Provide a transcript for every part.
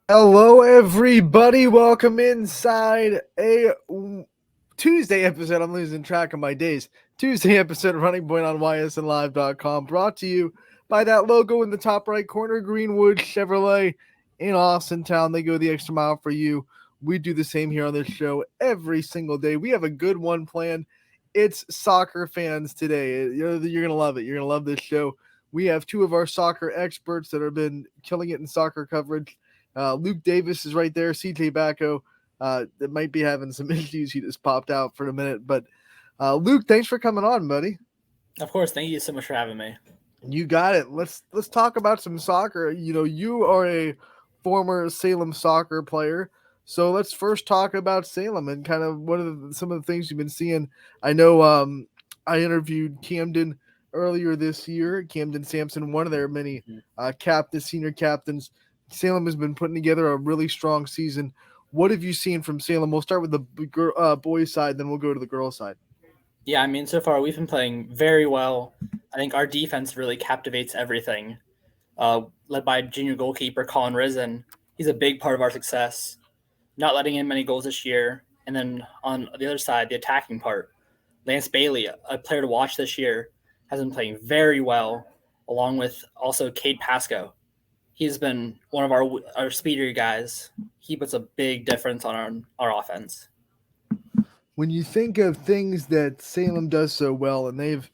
Hello, everybody. Welcome inside a Tuesday episode. I'm losing track of my days. Tuesday episode of Running Point on YSNLive.com. Brought to you by that logo in the top right corner, Greenwood Chevrolet in Austin Town. They go the extra mile for you. We do the same here on this show every single day. We have a good one planned. It's soccer fans today. You're going to love it. You're going to love this show. We have two of our soccer experts that have been killing it in soccer coverage. Luke Davis is right there. CJ Bako that might be having some issues. He just popped out for a minute. But Luke, thanks for coming on, buddy. Of course, thank you so much for having me. You got it. Let's talk about some soccer. You know, you are a former Salem soccer player. So let's first talk about Salem and kind of some of the things you've been seeing. I know I interviewed Camden earlier this year, Camden Sampson, one of their many senior captains. Salem has been putting together a really strong season. What have you seen from Salem? We'll start with the boys side, then we'll go to the girls side. Yeah, I mean, so far we've been playing very well. I think our defense really captivates everything. Led by junior goalkeeper Colin Risen. He's a big part of our success, not letting in many goals this year. And then on the other side, the attacking part, Lance Bailey, a player to watch this year, has been playing very well, along with also Cade Pasco. He's been one of our speedier guys. He puts a big difference on our offense. When you think of things that Salem does so well, and they've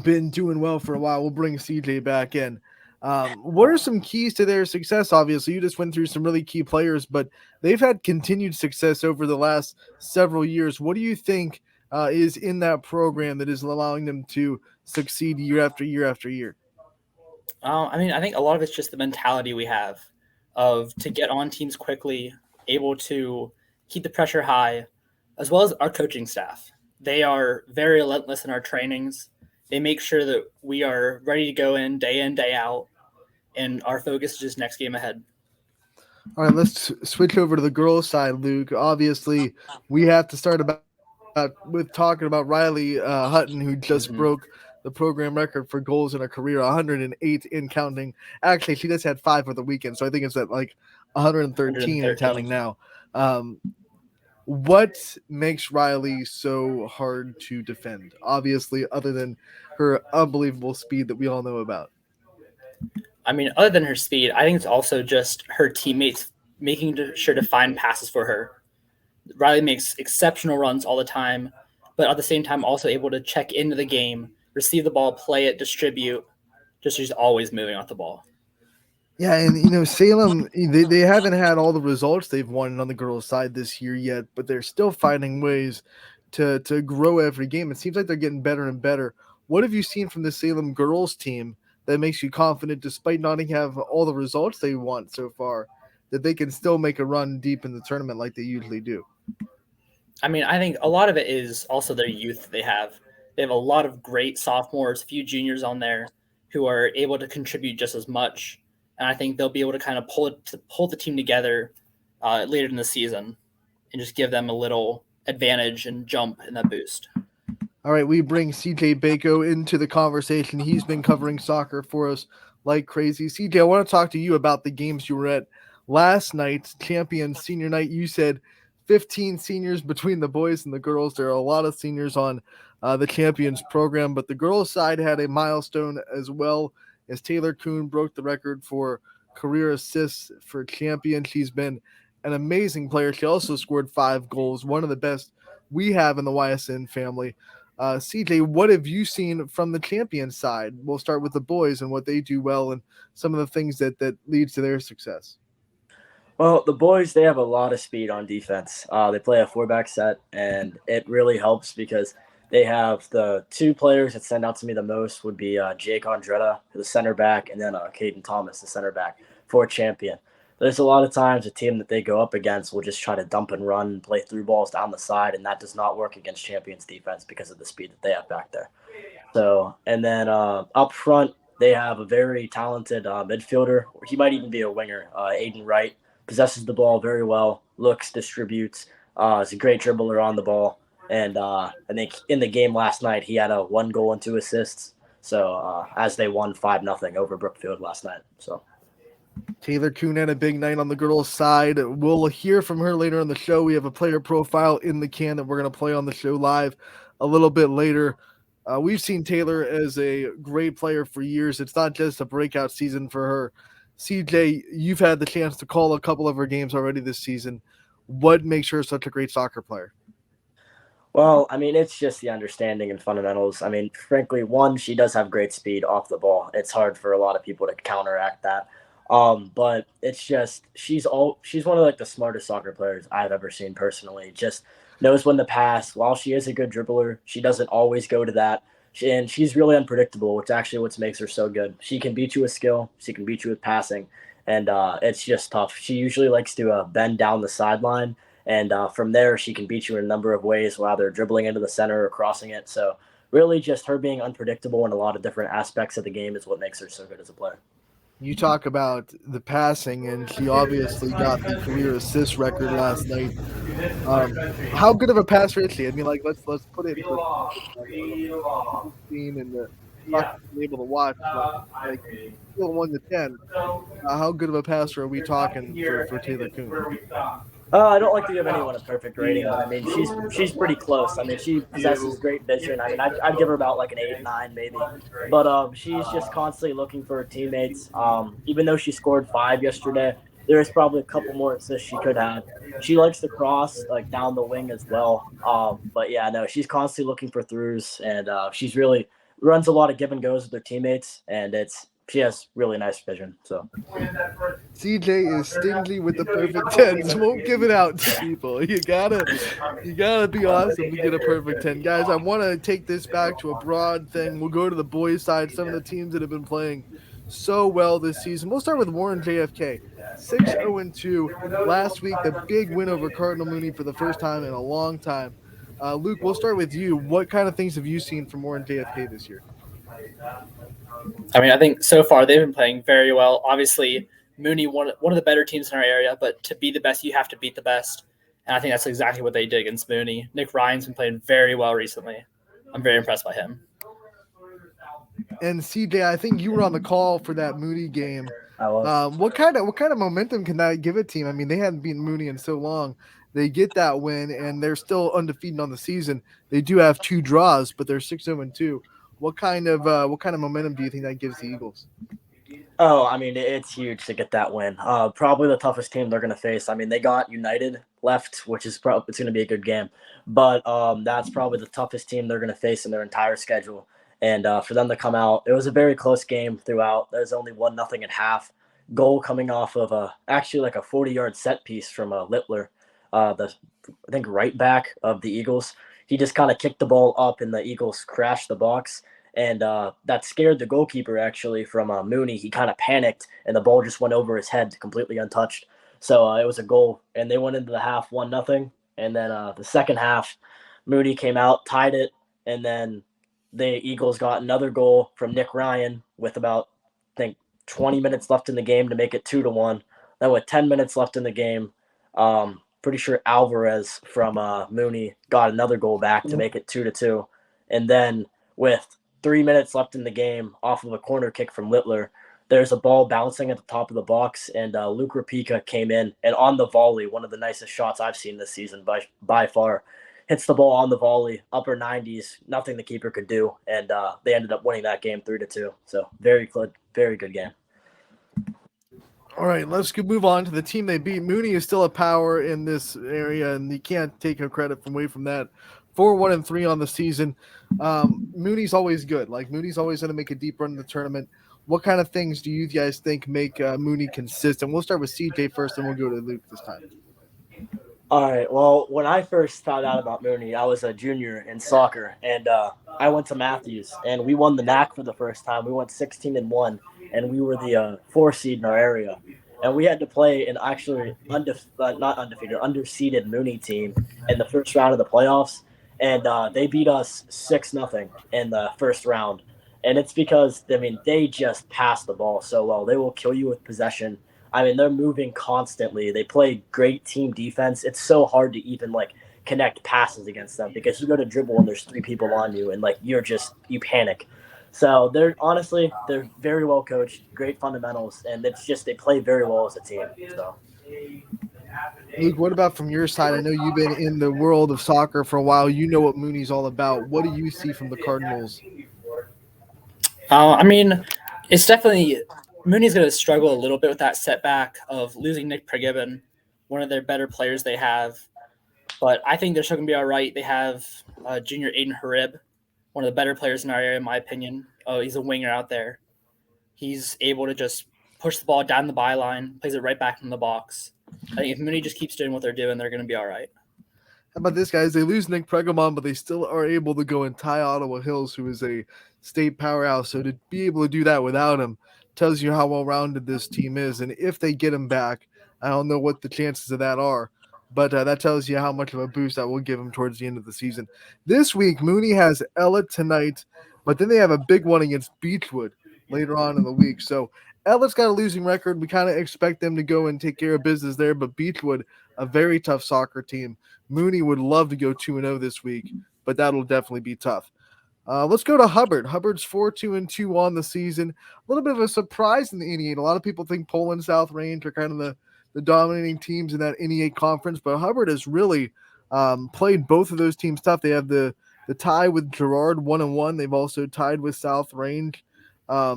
been doing well for a while, we'll bring CJ back in. What are some keys to their success? Obviously, you just went through some really key players, but they've had continued success over the last several years. What do you think is in that program that is allowing them to succeed year after year after year? I mean, I think a lot of it's just the mentality we have of to get on teams quickly, able to keep the pressure high, as well as our coaching staff. They are very relentless in our trainings. They make sure that we are ready to go in, day out, and our focus is just next game ahead. All right, let's switch over to the girls' side, Luke. Obviously, we have to start with talking about Riley Hutton, who just broke Mm-hmm. the program record for goals in her career, 108 in counting. Actually, she just had five for the weekend, so I think it's at like 113 and counting 113. now. Um, what makes Riley so hard to defend? Obviously, other than her unbelievable speed that we all know about. I mean, other than her speed, I think it's also just her teammates making sure to find passes for her. Riley makes exceptional runs all the time, but at the same time also able to check into the game, receive the ball, play it, distribute. Just she's always moving off the ball. Yeah, and you know Salem, they haven't had all the results they've won on the girls' side this year yet, but they're still finding ways to grow every game. It seems like they're getting better and better. What have you seen from the Salem girls team that makes you confident, despite not have all the results they want so far, that they can still make a run deep in the tournament like they usually do? I mean, I think a lot of it is also their youth they have. They have a lot of great sophomores, few juniors on there who are able to contribute just as much, and I think they'll be able to kind of pull the team together later in the season and just give them a little advantage and jump in that boost. All right, we bring CJ Bako into the conversation. He's been covering soccer for us like crazy. CJ, I want to talk to you about the games you were at last night, Champions Senior Night. You said 15 seniors between the boys and the girls. There are a lot of seniors on the Champions program, but the girls' side had a milestone as well as Taylor Kuhn broke the record for career assists for Champions. She's been an amazing player. She also scored 5 goals, one of the best we have in the YSN family. CJ, what have you seen from the champion side? We'll start with the boys and what they do well and some of the things that leads to their success. Well, the boys, they have a lot of speed on defense. They play a four-back set, and it really helps because they have the two players that stand out to me the most would be Jake Andretta, the center back, and then Caden Thomas, the center back for champion. There's a lot of times a team that they go up against will just try to dump and run and play through balls down the side, and that does not work against champions defense because of the speed that they have back there. So, and then up front, they have a very talented midfielder. He might even be a winger, Aiden Wright. Possesses the ball very well, looks, distributes. Is a great dribbler on the ball. And I think in the game last night, he had a 1 goal and 2 assists. So as they won 5-0 over Brookfield last night. So Taylor Kuhn had a big night on the girls' side. We'll hear from her later in the show. We have a player profile in the can that we're going to play on the show live a little bit later. We've seen Taylor as a great player for years. It's not just a breakout season for her. CJ, you've had the chance to call a couple of her games already this season. What makes her such a great soccer player? Well, I mean, it's just the understanding and fundamentals. I mean, frankly, one, she does have great speed off the ball. It's hard for a lot of people to counteract that. But it's just she's one of like the smartest soccer players I've ever seen personally. Just knows when to pass. While she is a good dribbler, she doesn't always go to that. And she's really unpredictable, which actually what makes her so good. She can beat you with skill. She can beat you with passing, and it's just tough. She usually likes to bend down the sideline, and from there she can beat you in a number of ways, whether dribbling into the center or crossing it. So really, just her being unpredictable in a lot of different aspects of the game is what makes her so good as a player. You talk about the passing, and she obviously got the career assist record last night. How good of a passer is she? I mean, like let's put it in the able to watch like 1 to 10. How good of a passer are we talking for Taylor Kuhn? I don't like to give anyone a perfect rating, but I mean she's pretty close. I mean she possesses great vision. I mean I'd give her about like an 8-9 maybe, but she's just constantly looking for her teammates. Even though she scored 5 yesterday, there's probably a couple more assists she could have. She likes to cross like down the wing as well. But yeah, no, she's constantly looking for throughs, and she's really runs a lot of give and goes with her teammates, and she has really nice vision. So CJ is stingy with the perfect tens. Won't give it out to people. You gotta be awesome to get a perfect 10. Guys, I want to take this back to a broad thing. We'll go to the boys' side. Some of the teams that have been playing so well this season. We'll start with Warren JFK. 6-0-2. Last week, the big win over Cardinal Mooney for the first time in a long time. Luke, we'll start with you. What kind of things have you seen from Warren JFK this year? I mean, I think so far they've been playing very well. Obviously, Mooney, one of the better teams in our area, but to be the best, you have to beat the best. And I think that's exactly what they did against Mooney. Nick Ryan's been playing very well recently. I'm very impressed by him. And CJ, I think you were on the call for that Mooney game. I was. What kind of momentum can that give a team? I mean, they hadn't beaten Mooney in so long. They get that win, and they're still undefeated on the season. They do have 2 draws, but they're 6-0-2. What kind of momentum do you think that gives the Eagles? Oh, I mean, it's huge to get that win. Probably the toughest team they're going to face. I mean, they got United left, which is probably it's going to be a good game, but that's probably the toughest team they're going to face in their entire schedule. And for them to come out, it was a very close game throughout. There's only 1-0 at half. Goal coming off of actually like a 40-yard set piece from Littler, I think right back of the Eagles. He just kind of kicked the ball up, and the Eagles crashed the box. And that scared the goalkeeper, actually, from Mooney. He kind of panicked, and the ball just went over his head completely untouched. So it was a goal, and they went into the half 1-0. And then the second half, Mooney came out, tied it, and then the Eagles got another goal from Nick Ryan with about, I think, 20 minutes left in the game to make it 2-1. Then with 10 minutes left in the game, pretty sure Alvarez from Mooney got another goal back to make it 2-2. And then with 3 minutes left in the game, off of a corner kick from Littler, there's a ball bouncing at the top of the box, and Luke Rapika came in, and on the volley, one of the nicest shots I've seen this season by far, hits the ball on the volley, upper 90s, nothing the keeper could do, and they ended up winning that game 3-2. So very good game. All right, let's move on to the team they beat. Mooney is still a power in this area, and you can't take no credit away from that. 4-1-3 on the season. Mooney's always good. Like, Mooney's always going to make a deep run in the tournament. What kind of things do you guys think make Mooney consistent? We'll start with CJ first, and we'll go to Luke this time. All right. Well, when I first found out about Mooney, I was a junior in soccer, and I went to Matthews, and we won the NAC for the first time. We went 16-1, and we were the 4 seed in our area. And we had to play an actually underseeded Mooney team in the first round of the playoffs. And they beat us 6-0 in the first round. And it's because, I mean, they just pass the ball so well. They will kill you with possession. I mean, they're moving constantly. They play great team defense. It's so hard to even, like, connect passes against them because you go to dribble and there's 3 people on you, and, like, you panic. So they're very well coached, great fundamentals, and it's just they play very well as a team. So Luke, what about from your side? I know you've been in the world of soccer for a while. You know what Mooney's all about. What do you see from the Cardinals? I mean, it's definitely Mooney's going to struggle a little bit with that setback of losing Nick Pregibbon, one of their better players they have. But I think they're still going to be all right. They have junior Aiden Harib, one of the better players in our area, in my opinion. Oh, he's a winger out there. He's able to just push the ball down the byline, plays it right back in the box. I think if Mooney just keeps doing what they're doing, they're going to be all right. How about this, guys? They lose Nick Pregamon, but they still are able to go and tie Ottawa Hills, who is a state powerhouse. So to be able to do that without him tells you how well-rounded this team is. And if they get him back, I don't know what the chances of that are, but that tells you how much of a boost that will give him towards the end of the season. This week, Mooney has Ella tonight, but then they have a big one against Beechwood later on in the week. So Ella's got a losing record. We kind of expect them to go and take care of business there, but Beechwood, a very tough soccer team. Mooney would love to go 2-0 this week, but that'll definitely be tough. Let's go to Hubbard. Hubbard's 4-2-2 on the season. A little bit of a surprise in the NE8. A lot of people think Poland South Range are kind of the dominating teams in that NE8 conference, but Hubbard has really played both of those teams tough. They have the tie with Girard 1-1. They've also tied with South Range.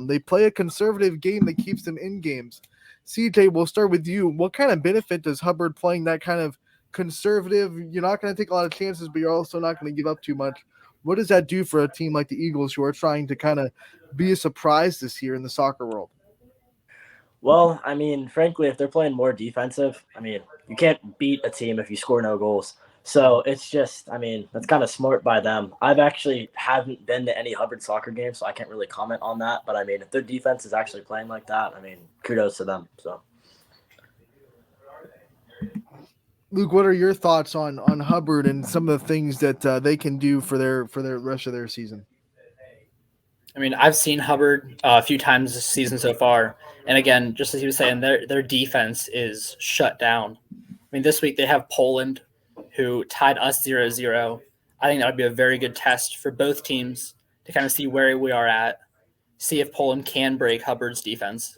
They play a conservative game that keeps them in games. CJ, we'll start with you. What kind of benefit does Hubbard playing that kind of conservative? You're not going to take a lot of chances, but you're also not going to give up too much. What does that do for a team like the Eagles, who are trying to kind of be a surprise this year in the soccer world? well, I mean, frankly, if they're playing more defensive, I mean, you can't beat a team if you score no goals. So it's just, I mean, that's kind of smart by them. I've actually haven't been to any Hubbard soccer games, so I can't really comment on that. But I mean, if their defense is actually playing like that, I mean, kudos to them. So. Luke, what are your thoughts on Hubbard and some of the things that they can do for their rest of their season? I mean, I've seen Hubbard a few times this season so far, and again, just as he was saying, their defense is shut down. I mean, this week they have Poland, who tied us 0-0. I think that would be a very good test for both teams to kind of see where we are at, see if Poland can break Hubbard's defense.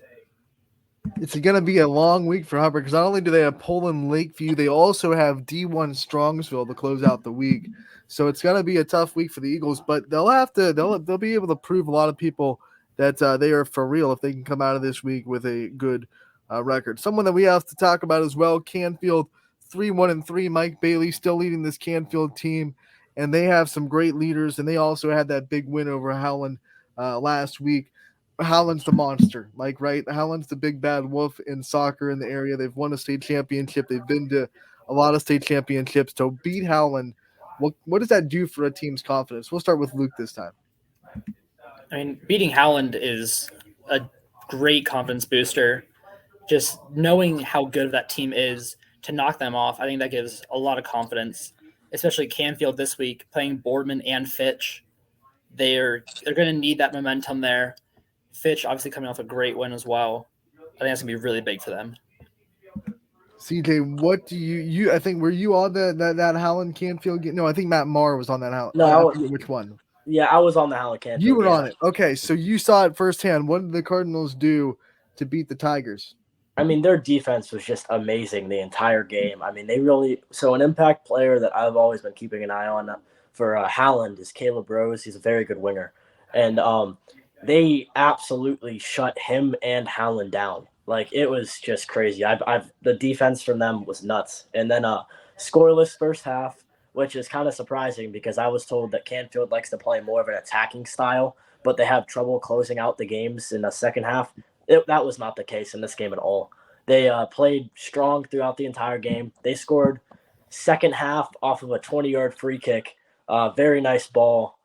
It's going to be a long week for Hubbard because not only do they have Poland Lakeview, they also have D1 Strongsville to close out the week. So it's going to be a tough week for the Eagles, but they'll be able to prove a lot of people that they are for real if they can come out of this week with a good record. Someone that we have to talk about as well, Canfield 3-1-3. Mike Bailey still leading this Canfield team, and they have some great leaders, and they also had that big win over Howland last week. Howland's the monster, Mike, right? Howland's the big bad wolf in soccer in the area. They've won a state championship. They've been to a lot of state championships. So beat Howland, what does that do for a team's confidence? We'll start with Luke this time. I mean, beating Howland is a great confidence booster. Just knowing how good that team is to knock them off, I think that gives a lot of confidence, especially Canfield this week playing Boardman and Fitch. They're going to need that momentum there. Fitch obviously coming off a great win as well. I think that's going to be really big for them. CJ, what do you I think, were you on that Howland Canfield game? No, I think Matt Marr was on that Howland. No, which one? Yeah, I was on the Howland Canfield. You were on it. Okay, so you saw it firsthand. What did the Cardinals do to beat the Tigers? I mean, their defense was just amazing the entire game. I mean, so an impact player that I've always been keeping an eye on for Howland is Caleb Rose. He's a very good winger. And they absolutely shut him and Howland down. Like, it was just crazy. The defense from them was nuts. And then scoreless first half, which is kind of surprising because I was told that Canfield likes to play more of an attacking style, but they have trouble closing out the games in the second half. That was not the case in this game at all. They played strong throughout the entire game. They scored second half off of a 20-yard free kick. Very nice ball.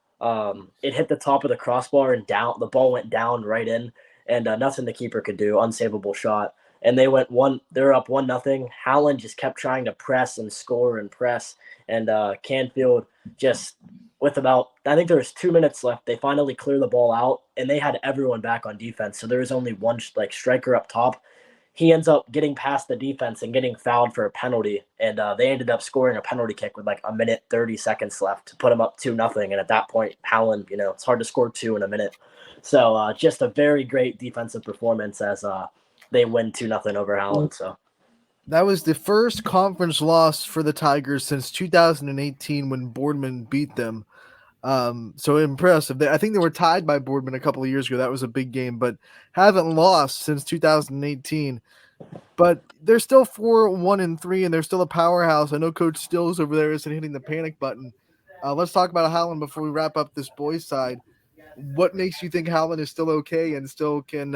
It hit the top of the crossbar and down. The ball went down right in, and nothing the keeper could do. Unsavable shot. And they went they're up 1-0. Howland just kept trying to press and score and press. And Canfield just with about, I think there was 2 minutes left, they finally clear the ball out, and they had everyone back on defense. So there was only one striker up top. he ends up getting past the defense and getting fouled for a penalty, and they ended up scoring a penalty kick with like a minute 30 seconds left to put them up 2-0. And at that point, Howland, it's hard to score 2 in a minute. So just a very great defensive performance as they win 2-0 over Howland. So that was the first conference loss for the Tigers since 2018 when Boardman beat them. So impressive. I think they were tied by Boardman a couple of years ago. That was a big game, but haven't lost since 2018. But they're still 4-1-3, and they're still a powerhouse. I know Coach Stills over there isn't hitting the panic button. Let's talk about Howland before we wrap up this boys' side. What makes you think Howland is still okay and still can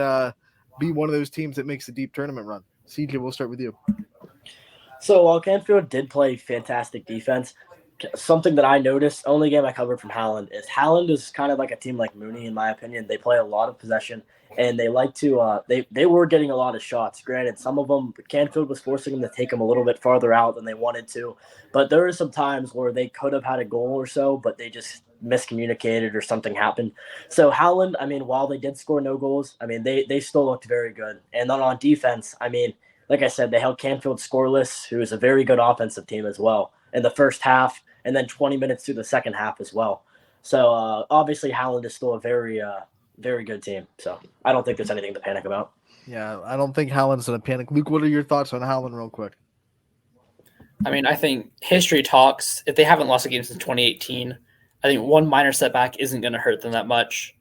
be one of those teams that makes a deep tournament run? CJ, we'll start with you. So while Canfield did play fantastic defense, something that I noticed, only game I covered from Howland is kind of like a team like Mooney, in my opinion. They play a lot of possession, and they like to they were getting a lot of shots. Granted, some of them, Canfield was forcing them to take them a little bit farther out than they wanted to, but there were some times where they could have had a goal or so, but they just miscommunicated or something happened. So Howland, while they did score no goals, they still looked very good. And then on defense, like I said, they held Canfield scoreless, who is a very good offensive team as well, in the first half, and then 20 minutes through the second half as well. So obviously Howland is still a very, very good team. So I don't think there's anything to panic about. Yeah, I don't think Howland's in a panic. Luke, what are your thoughts on Howland real quick? I think history talks. If they haven't lost a game since 2018, I think one minor setback isn't going to hurt them that much.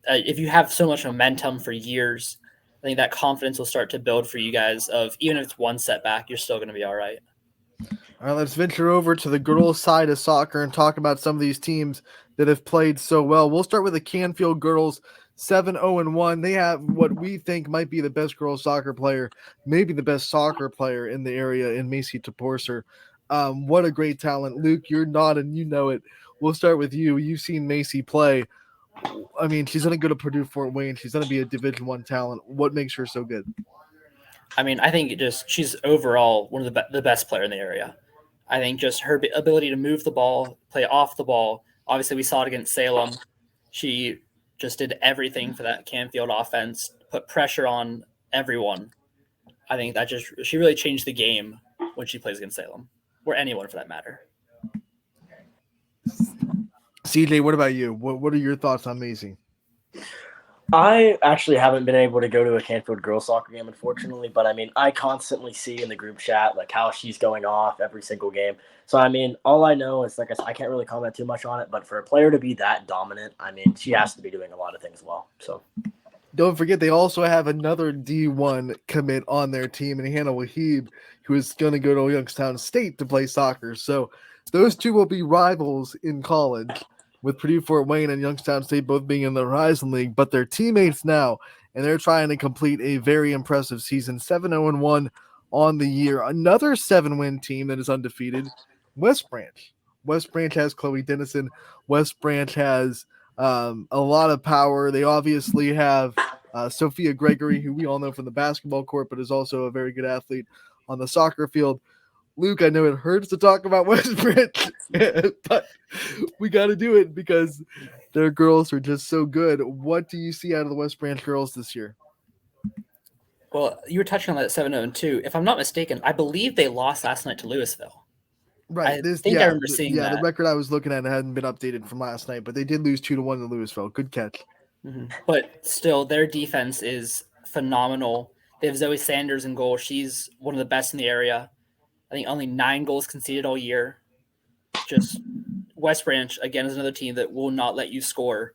If you have so much momentum for years, I think that confidence will start to build for you guys of even if it's one setback, you're still going to be all right. All right, let's venture over to the girls' side of soccer and talk about some of these teams that have played so well. We'll start with the Canfield girls, 7-0-1. They have what we think might be the best girls' soccer player, maybe the best soccer player in the area in Macy Toporser. What a great talent. Luke, you're nodding, you know it. We'll start with you. You've seen Macy play. She's going to go to Purdue Fort Wayne. She's going to be a Division I talent. What makes her so good? I think she's overall one of the best player in the area. I think just her ability to move the ball, play off the ball. Obviously, we saw it against Salem. She just did everything for that Canfield offense, put pressure on everyone. I think that she really changed the game when she plays against Salem, or anyone for that matter. CJ, what about you? What are your thoughts on Macy? I actually haven't been able to go to a Canfield girls soccer game, unfortunately, but I constantly see in the group chat like how she's going off every single game. So all I know is like I can't really comment too much on it, but for a player to be that dominant, she has to be doing a lot of things well. So don't forget they also have another D1 commit on their team in Hannah Wahib, who is going to go to Youngstown State to play soccer. So those two will be rivals in college, with Purdue Fort Wayne and Youngstown State both being in the Horizon League, but they're teammates now, and they're trying to complete a very impressive season, 7-0-1 on the year. Another 7-win team that is undefeated, West Branch. West Branch has Chloe Dennison. West Branch has a lot of power. They obviously have Sophia Gregory, who we all know from the basketball court, but is also a very good athlete on the soccer field. Luke, I know it hurts to talk about West Branch, but we got to do it because their girls are just so good. What do you see out of the West Branch girls this year? Well, you were touching on that 7-0-2. If I'm not mistaken, I believe they lost last night to Louisville. Right. I remember seeing that. The record I was looking at hadn't been updated from last night, but they did lose 2-1 to Louisville. Good catch. Mm-hmm. But still, their defense is phenomenal. They have Zoe Sanders in goal. She's one of the best in the area. I think only 9 goals conceded all year. Just West Branch, again, is another team that will not let you score.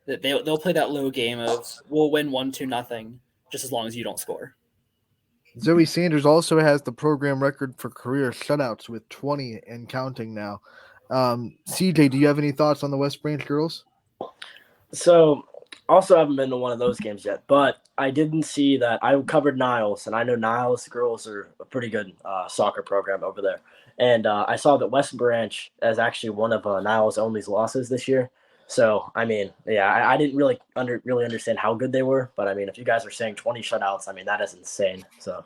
That they'll play that low game of we'll win 1-2-0 just as long as you don't score. Zoe Sanders also has the program record for career shutouts with 20 and counting now. CJ, do you have any thoughts on the West Branch girls? So also haven't been to one of those games yet, but I didn't see that. I covered Niles, and I know Niles girls are a pretty good soccer program over there. And I saw that West Branch is actually one of Niles only's losses this year. So, I didn't really understand how good they were. But, if you guys are saying 20 shutouts, that is insane. So,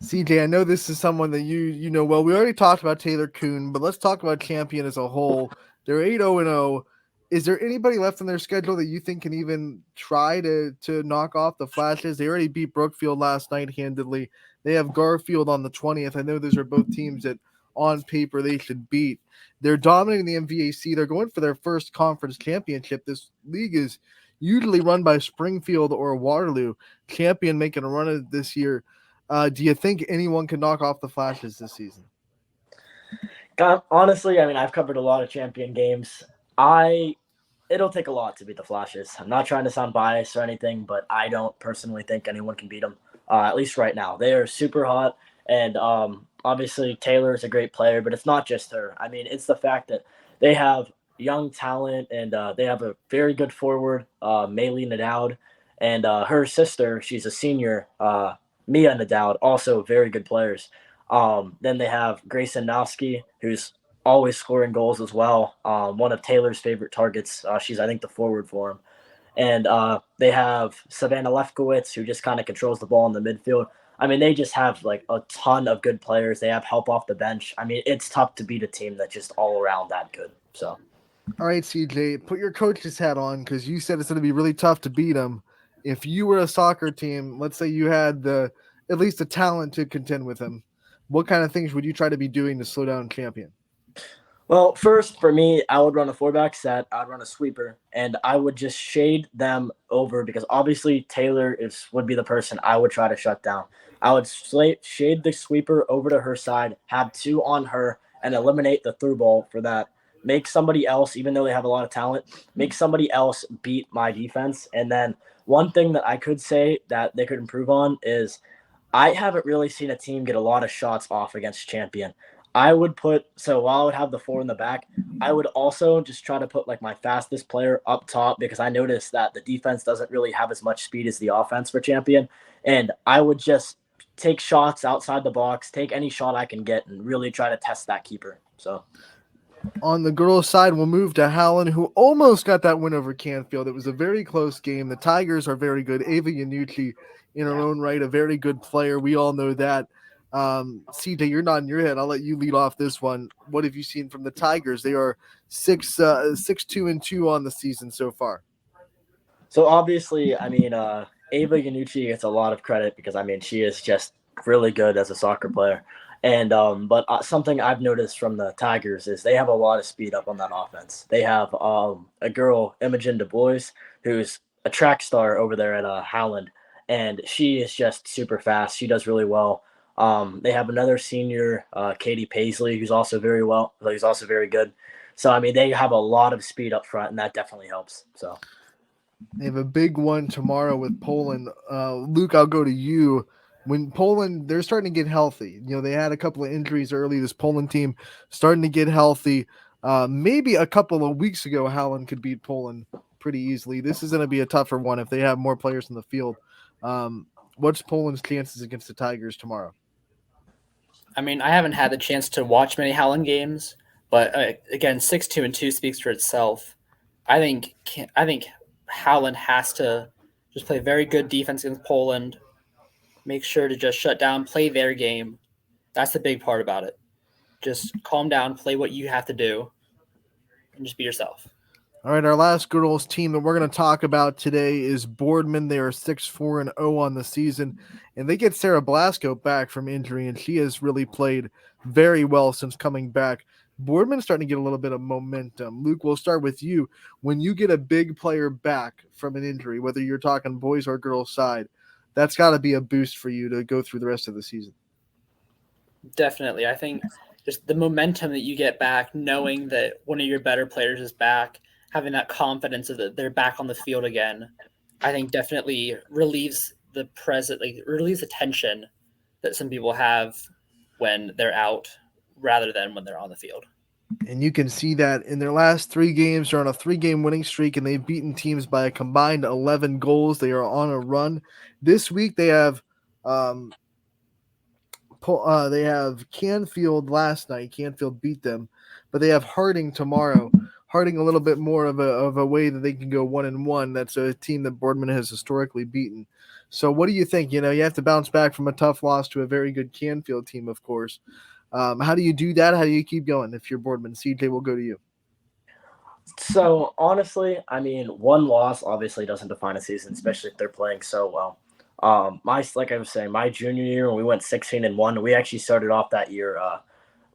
CJ, I know this is someone that you know well. We already talked about Taylor Kuhn, but let's talk about Champion as a whole. They're 8-0-0. Is there anybody left on their schedule that you think can even try to knock off the Flashes? They already beat Brookfield last night handedly. They have Garfield on the 20th. I know those are both teams that on paper they should beat. They're dominating the MVAC. They're going for their first conference championship. This league is usually run by Springfield or Waterloo. Champion making a run at it this year. Do you think anyone can knock off the Flashes this season? Honestly, I mean, I've covered a lot of champion games. It'll take a lot to beat the Flashes. I'm not trying to sound biased or anything, but I don't personally think anyone can beat them, at least right now. They are super hot, and obviously Taylor is a great player, but it's not just her. I mean, it's the fact that they have young talent, and they have a very good forward, Maylee Nadoud, and her sister, she's a senior, Mia Nadoud, also very good players. Then they have Grayson Nowski, who's always scoring goals as well. One of Taylor's favorite targets. She's, I think, the forward for him. And they have Savannah Lefkowitz, who just kind of controls the ball in the midfield. I mean, they just have like a ton of good players. They have help off the bench. I mean, it's tough to beat a team that's just all around that good. So, all right, CJ, put your coach's hat on because you said it's going to be really tough to beat them. If you were a soccer team, let's say you had at least the talent to contend with them, what kind of things would you try to be doing to slow down Champion? well, first for me, I would run a 4-back set. I'd run a sweeper, and I would just shade them over because obviously Taylor would be the person I would try to shut down. I would shade the sweeper over to her side, have 2 on her, and eliminate the through ball for that. Make somebody else, even though they have a lot of talent, make somebody else beat my defense. And then one thing that I could say that they could improve on is I haven't really seen a team get a lot of shots off against Champion. While I would have the 4 in the back, I would also just try to put like my fastest player up top because I noticed that the defense doesn't really have as much speed as the offense for Champion. And I would just take shots outside the box, take any shot I can get, and really try to test that keeper. So on the girls' side, we'll move to Howland, who almost got that win over Canfield. It was a very close game. The Tigers are very good. Ava Yanucci, in her own right, a very good player. We all know that. CJ, you're nodding your head. I'll let you lead off this one. What have you seen from the Tigers? They are 6-2-2 on the season so far. So obviously, I mean, Ava Yanucci gets a lot of credit because I mean she is just really good as a soccer player. And but something I've noticed from the Tigers is they have a lot of speed up on that offense. They have a girl, Imogen Du Bois, who's a track star over there at Howland, and she is just super fast. She does really well. They have another senior, Katie Paisley, who's also very good. So I mean, they have a lot of speed up front, and that definitely helps. So they have a big one tomorrow with Poland. Luke, I'll go to you. When Poland, they're starting to get healthy. You know, they had a couple of injuries early. This Poland team starting to get healthy. Maybe a couple of weeks ago, Howland could beat Poland pretty easily. This is going to be a tougher one if they have more players in the field. What's Poland's chances against the Tigers tomorrow? I mean, I haven't had the chance to watch many Howland games, but again, 6-2-2 speaks for itself. I think Howland has to just play very good defense against Poland. Make sure to just shut down, play their game. That's the big part about it. Just calm down, play what you have to do, and just be yourself. All right, our last girls team that we're going to talk about today is Boardman. They are 6-4-0 on the season, and they get Sarah Blasco back from injury, and she has really played very well since coming back. Boardman's starting to get a little bit of momentum. Luke, we'll start with you. When you get a big player back from an injury, whether you're talking boys or girls side, that's got to be a boost for you to go through the rest of the season. Definitely. I think just the momentum that you get back, knowing that one of your better players is back, having that confidence that they're back on the field again, I think definitely relieves the tension that some people have when they're out rather than when they're on the field. And you can see that in their last 3 games, they're on a 3-game winning streak, and they've beaten teams by a combined 11 goals. They are on a run. This week they have Canfield last night. Canfield beat them, but they have Harding tomorrow. Harding a little bit more of a way that they can go 1-1. That's a team that Boardman has historically beaten. So what do you think? You know, you have to bounce back from a tough loss to a very good Canfield team, of course. How do you do that? How do you keep going if you're Boardman? CJ, will go to you. So honestly, I mean, one loss obviously doesn't define a season, especially if they're playing so well. Like I was saying, my junior year when we went 16-1, we actually started off that year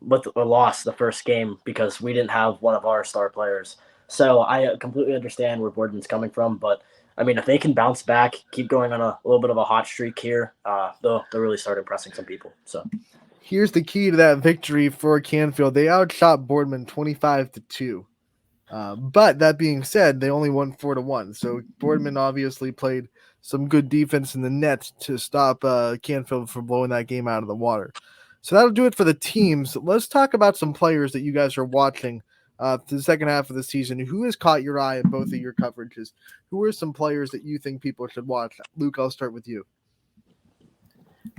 with a loss the first game because we didn't have one of our star players. So I completely understand where Boardman's coming from, but I mean, if they can bounce back, keep going on a little bit of a hot streak here, they'll really start impressing some people. So Here's the key to that victory for Canfield. They outshot Boardman 25-2. But that being said, they only won 4-1. So Boardman obviously played some good defense in the net to stop Canfield from blowing that game out of the water. So that'll do it for the teams. Let's talk about some players that you guys are watching to the second half of the season. Who has caught your eye in both of your coverages? Who are some players that you think people should watch? Luke, I'll start with you.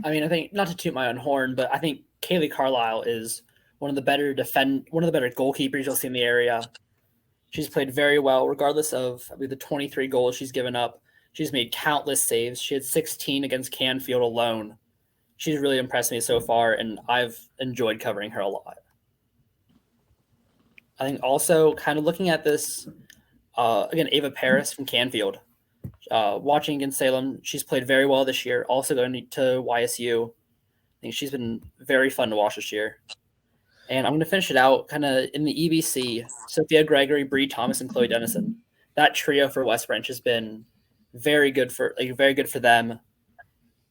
I mean, I think not to toot my own horn, but I think Kaylee Carlisle is one of the better goalkeepers you'll see in the area. She's played very well, regardless of the 23 goals she's given up. She's made countless saves. She had 16 against Canfield alone. She's really impressed me so far, and I've enjoyed covering her a lot. I think also kind of looking at this, again, Ava Paris from Canfield. Watching against Salem, she's played very well this year. Also going to YSU. I think she's been very fun to watch this year. And I'm going to finish it out kind of in the EBC. Sophia Gregory, Bree Thomas, and Chloe Dennison. That trio for West Branch has been very good for them.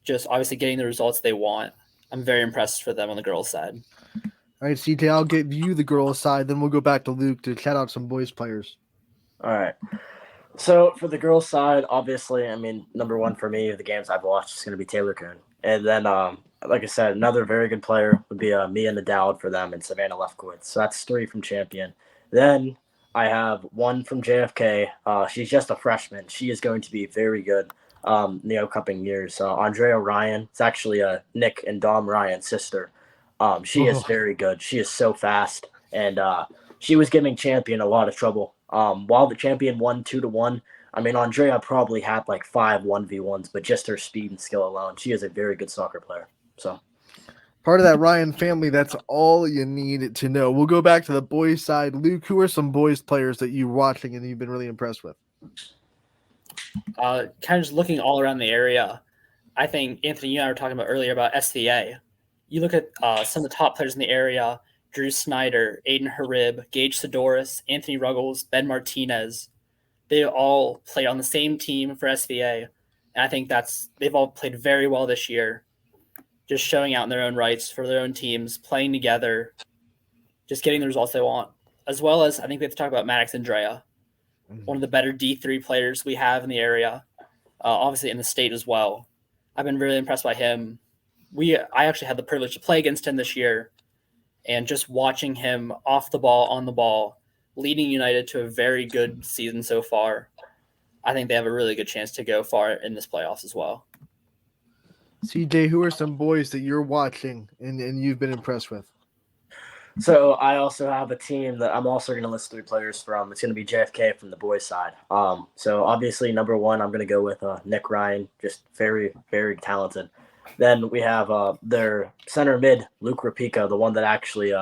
Just obviously getting the results they want. I'm very impressed for them on the girls' side. All right, CJ, I'll give you the girls' side. Then we'll go back to Luke to shout out some boys players. all right. So for the girls' side, obviously, I mean, number one for me, the games I've watched is going to be Taylor Kuhn. And then, like I said, another very good player would be Mia Nadal for them and Savannah Lefkowitz. So that's 3 from Champion. Then I have 1 from JFK. She's just a freshman. She is going to be very good in the upcoming years. Andrea Ryan, it's actually Nick and Dom Ryan's sister. She is very good. She is so fast. And she was giving Champion a lot of trouble. While the Champion won 2-1, I mean, Andrea probably had like 5 1v1s, but just her speed and skill alone, she is a very good soccer player. So, part of that Ryan family, that's all you need to know. We'll go back to the boys' side. Luke, who are some boys players that you're watching and you've been really impressed with? Kind of just looking all around the area, I think, Anthony, you and I were talking about earlier about SVA. You look at some of the top players in the area, Drew Snyder, Aiden Harib, Gage Sidoris, Anthony Ruggles, Ben Martinez. They all play on the same team for SVA. And I think they've all played very well this year. Just showing out in their own rights for their own teams, playing together, just getting the results they want. As well as, I think we have to talk about Maddox Andrea, one of the better D3 players we have in the area, obviously in the state as well. I've been really impressed by him. I actually had the privilege to play against him this year, and just watching him off the ball, on the ball, leading United to a very good season so far. I think they have a really good chance to go far in this playoffs as well. CJ, who are some boys that you're watching and you've been impressed with? So I also have a team that I'm also going to list 3 players from. It's going to be JFK from the boys' side. So obviously, number 1, I'm going to go with Nick Ryan, just very, very talented. Then we have their center mid, Luke Rapika, the one that actually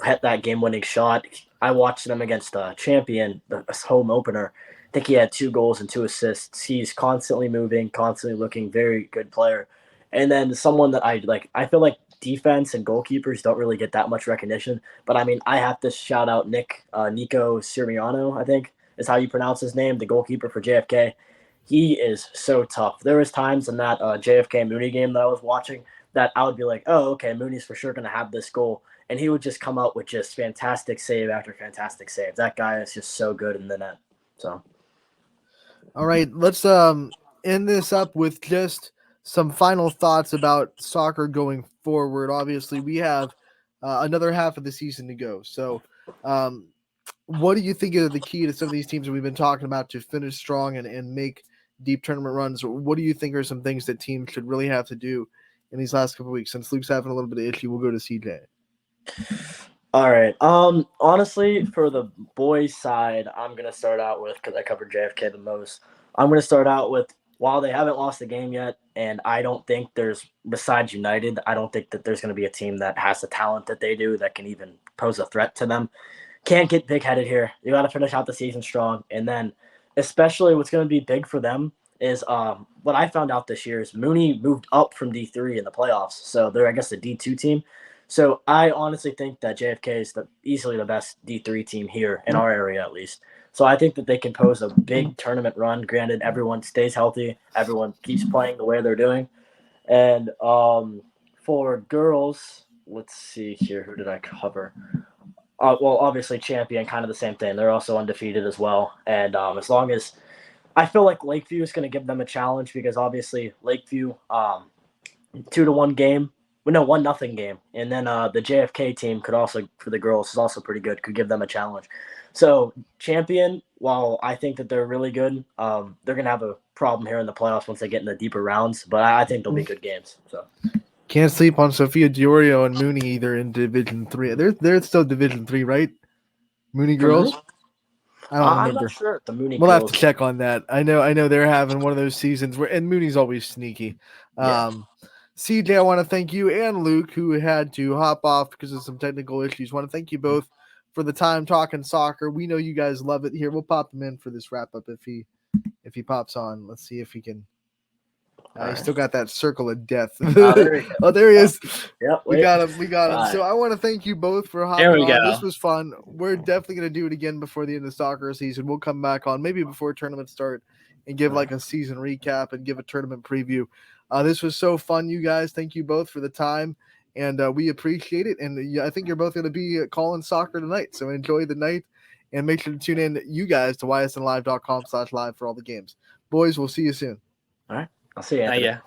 hit that game-winning shot. I watched him against Champion, the home opener. I think he had 2 goals and 2 assists. He's constantly moving, constantly looking, very good player. And then someone that I feel like defense and goalkeepers don't really get that much recognition. But, I mean, I have to shout out Nico Siriano, I think is how you pronounce his name, the goalkeeper for JFK. He is so tough. There was times in that JFK Mooney game that I was watching that I would be like, oh, okay, Mooney's for sure going to have this goal. And he would just come out with just fantastic save after fantastic save. That guy is just so good in the net. So, all right, let's end this up with just some final thoughts about soccer going forward. Obviously, we have another half of the season to go. So, what do you think are the key to some of these teams that we've been talking about to finish strong and make deep tournament runs? What do you think are some things that teams should really have to do in these last couple of weeks? Since Luke's having a little bit of issue, we'll go to CJ. All right. Honestly, for the boys' side, I'm going to start out with, because I covered JFK the most, I'm going to start out with, while they haven't lost a game yet, and I don't think besides United, I don't think that there's going to be a team that has the talent that they do that can even pose a threat to them. can't get big-headed here. You got to finish out the season strong. And then especially what's going to be big for them is what I found out this year is Mooney moved up from D3 in the playoffs. So they're, I guess, the D2 team. So I honestly think that JFK is easily the best D3 team here in our area, at least. So I think that they can pose a big tournament run. Granted, everyone stays healthy. Everyone keeps playing the way they're doing. And for girls, let's see here. Who did I cover? Well, obviously, Champion, kind of the same thing. They're also undefeated as well. And as long as I feel like Lakeview is going to give them a challenge because obviously Lakeview 2-1 game. Well, no, 1-0 game. And then the JFK team could also, for the girls, is also pretty good, could give them a challenge. So Champion, while I think that they're really good, they're going to have a problem here in the playoffs once they get in the deeper rounds. But I think they'll be good games. So Can't sleep on Sophia Diorio and Mooney either in Division 3. They're still Division 3, right? Mooney girls? Mooney? I don't remember. I'm not sure. The Mooney We'll have girls. to check on that. I know they're having one of those seasons where, and Mooney's always sneaky. Yeah. CJ, I want to thank you and Luke, who had to hop off because of some technical issues. I want to thank you both for the time talking soccer. We know you guys love it here. We'll pop him in for this wrap up if he pops on. Let's see if he can. He's still got that circle of death. Oh, there he is. Yep, we got him. Right. So I want to thank you both for hopping There we on. go. This was fun. We're definitely going to do it again before the end of the soccer season. We'll come back on maybe before tournaments start and give like a season recap and give a tournament preview. This was so fun, you guys. Thank you both for the time, and we appreciate it. And I think you're both going to be calling soccer tonight, so enjoy the night, and make sure to tune in, you guys, to ysnlive.com/live for all the games. Boys, we'll see you soon. All right. I'll see you, Anthony. Yeah.